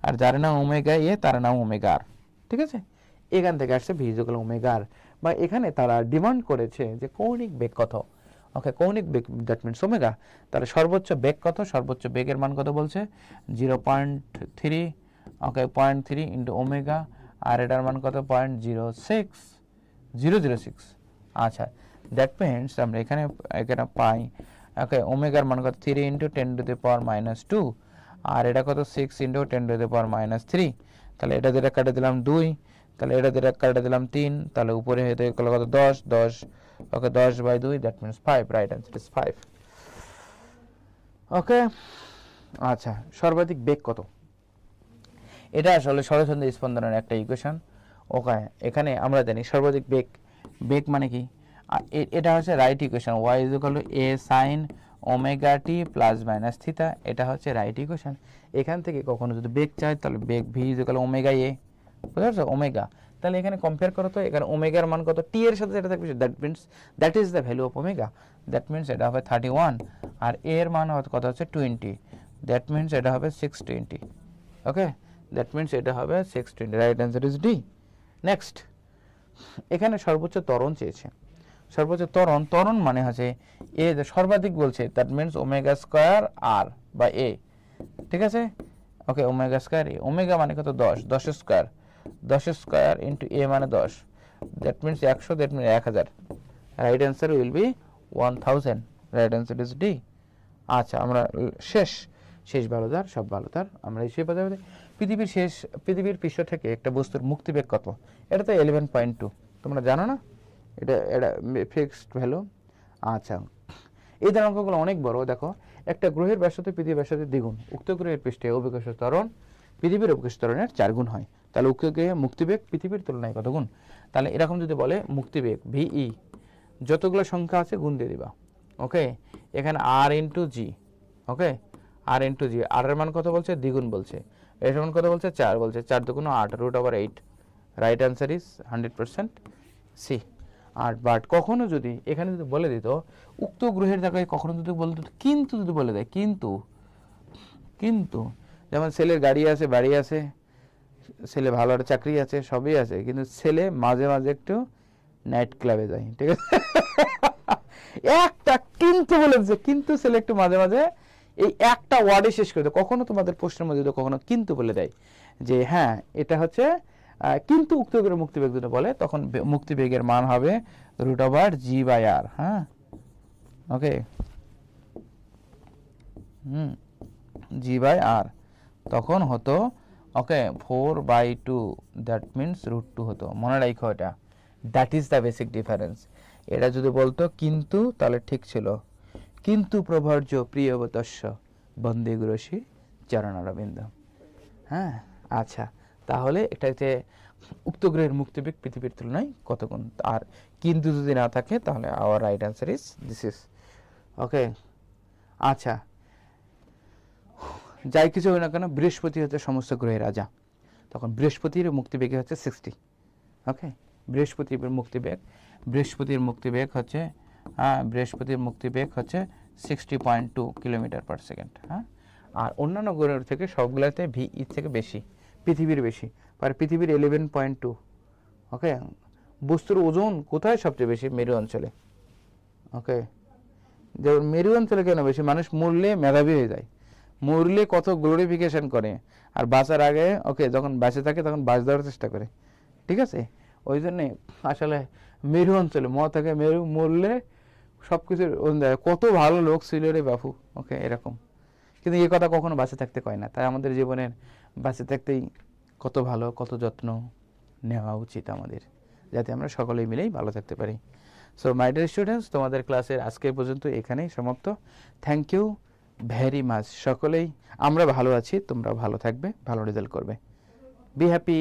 আর যার নাম ওমেগা এ তার নাম ওমেগা আর, ঠিক আছে, এখান থেকে আসছে ভি ইজ ইকুয়াল ওমেগা আর, বা এখানে তারা ডিমান্ড করেছে যে কৌণিক বেগ কত, ওকে, কৌণিক বেগ দ্যাট মিনস ওমেগা, তাহলে সর্বোচ্চ বেগ কত, সর্বোচ্চ বেগের মান কত বলছে 0.3, ওকে, 0.3 ইন্টু ওমেগা, আর এটার মান কত 0.06006, আচ্ছা, দ্যাট মিনস আমরা এখানে পাই, ওকে, ওমেগার মান কত 3 × 10⁻², আর এটা কত 6 × 10⁻³ তাহলে এটা যেটা কাটে দিলাম 2, তাহলে এটা যেটা কাটে দিলাম 3, তাহলে উপরে হতে গেল কত 10, ওকে, 10/2, that means 5, right answer is 5, ওকে। আচ্ছা, সর্বাধিক বেগ কত, এটা আসলে সরলচন্দ্র স্পন্দনের একটা ইকুয়েশন, ওকে, এখানে আমরা জানি সর্বাধিক বেগ মানে কি, এটা হচ্ছে right equation, y = a sin ω t ± θ, এটা হচ্ছে রাইট ইকুয়েশন। এখান থেকে কখনো যদি বেগ চাই তাহলে বেগ v = ω a, বুঝতে পারছো, ওমেগা, তাহলে এখানে কম্পেয়ার করো তো, এখানে ওমেগার মান কত, টি এর সাথে যেটা থাকবে that means that is the value of omega, that means এটা হবে 31, আর এর মান কত হচ্ছে 20, দ্যাট মিনস এটা হবে 620, ওকে, দ্যাট মিনস এটা হবে 620, right answer is D. Next, এখানে সর্বোচ্চ ত্বরণ চেয়েছে, সর্বোচ্চ ত্বরণ মানে হচ্ছে এ সর্বাধিক বলছে, দ্যাট মিনস ওমেগা স্কয়ার আর বা এ, ঠিক আছে, ওকে, ওমেগা স্কয়ার এ, ওমেগা মানে কত 10 স্কয়ার, 10 স্কয়ার ইন্টু এ মানে 10, that means 100, that means 1000, right answer will B 1000, right answer is D. আচ্ছা, আমরা শেষ ভালোদার, সব ভালোদার আমরা এসে পাঠাবো। পৃথিবীর পৃষ্ঠ থেকে একটা বস্তুর মুক্তিবেগ কত, এটা তো 11.2, তোমরা জানো না, এটা ফিক্সড ভ্যালু। আচ্ছা, এই ধারণাগুলো অনেক বড়, দেখো, একটা গ্রহের ব্যাসার্ধ পৃথিবীর ব্যাসার্ধের দ্বিগুণ, উক্ত গ্রহের পৃষ্ঠে অভিকর্ষ ত্বরণ পৃথিবীর অভিকর্ষ ত্বরণের 4 গুণ হয়, তাহলে উক্ত গ্রহে মুক্তিবেগ পৃথিবীর তুলনায় কত গুণ, তাহলে এরকম যদি বলে মুক্তিবেগ ভিই যতগুলো সংখ্যা আছে গুণ দিয়ে দিবা, ওকে, এখানে আর ইন্টু জি, ওকে, আর ইন্টু জি, আর এর মান কত বলছে, দ্বিগুণ বলছে, এর মান কত বলছে 4 বলছে, 4 2 8, √8, রাইট অ্যান্সার ইজ 100% সি। আর বাট কখনো যদি এখানে যদি বলে দিত উক্ত গ্রহের জায়গায়, কখনো যদি বলে দিত কিন্তু, যদি বলে দেয় কিন্তু যেমন ছেলের গাড়ি আছে, বাড়ি আছে, ছেলে ভালো একটা চাকরি আছে, সবই আছে, কিন্তু ছেলে মাঝে মাঝে একটু নাইট ক্লাবে যায়, ঠিক আছে, একটা কিন্তু বলে দিচ্ছে, কিন্তু ছেলে একটু মাঝে মাঝে এই একটা ওয়ার্ডে শেষ করে দেয়, কখনো তোমাদের প্রশ্নের মধ্যে কখনো কিন্তু বলে দেয় যে হ্যাঁ এটা হচ্ছে কিন্তু উক্ত গ্রহের মুক্তিবেগ যদি বলে তখন মুক্তিবেগের মান হবে √g/r, হ্যাঁ, ওকে, g/r, তখন হতো ওকে 4/2, দ্যাট মিনস √2 হতো, মনে রাখো এটা, that is the basic difference. এটা যদি বলতো কিন্তু তাহলে ঠিক ছিল, কিন্তু প্রভর্য প্রিয়বতস্য বন্দে গুরুশ্রী চরণারবিন্দ, হ্যাঁ। আচ্ছা, তাহলে এটা যে উক্ত গ্রহের মুক্তিবেগ পৃথিবীর তুলনায় কত গুণ, আর কিন্তু যদি না থাকে তাহলে our right answer is this is, okay. আচ্ছা, যাই কিছু হয় না কেন বৃহস্পতি হচ্ছে সমস্ত গ্রহের রাজা, তখন বৃহস্পতির মুক্তিবেগ হচ্ছে 60। ওকে, বৃহস্পতির মুক্তিবেগ হচ্ছে বৃহস্পতির মুক্তিবেগ হচ্ছে 60.2 কিলোমিটার পার সেকেন্ড। হ্যাঁ, আর অন্যান্য গ্রহের থেকে সবগুলোতে ভিই থেকে বেশি, পৃথিবীর বেশি, পৃথিবীর 11.2। ওকে, বস্তুর ওজন কোথায় সবচেয়ে বেশি? মেরু অঞ্চলে। ওকে, যেমন মেরু অঞ্চলে কেন বেশি? মানুষ মরলে মেধাবী হয়ে যায়, মরলে কত গ্লোরিফিকেশন করে, আর বাঁচার আগে ওকে যখন বেঁচে থাকে তখন বাঁচ দেওয়ার চেষ্টা করে। ঠিক আছে, ওই জন্যে আসলে মেরু অঞ্চলে থেকে মেরু মরলে সব কিছুর কত ভালো লোক ছিল রে বাপু। ওকে, এরকম। কিন্তু এই কথা কখনো বাঁচে থাকতে কয় না, তাই আমাদের জীবনের বাঁচে থাকতেই কত ভালো, কত যত্ন নেওয়া উচিত আমাদের, যাতে আমরা সকলেই মিলেই ভালো থাকতে পারি। সো মাই ডিয়ার স্টুডেন্টস, তোমাদের ক্লাসের আজকে পর্যন্ত এখানেই সমাপ্ত। Thank you very much. সকলেই আমরা ভালো আছি, তোমরা ভালো থাকবে, ভালো রেজাল্ট করবে। Be happy.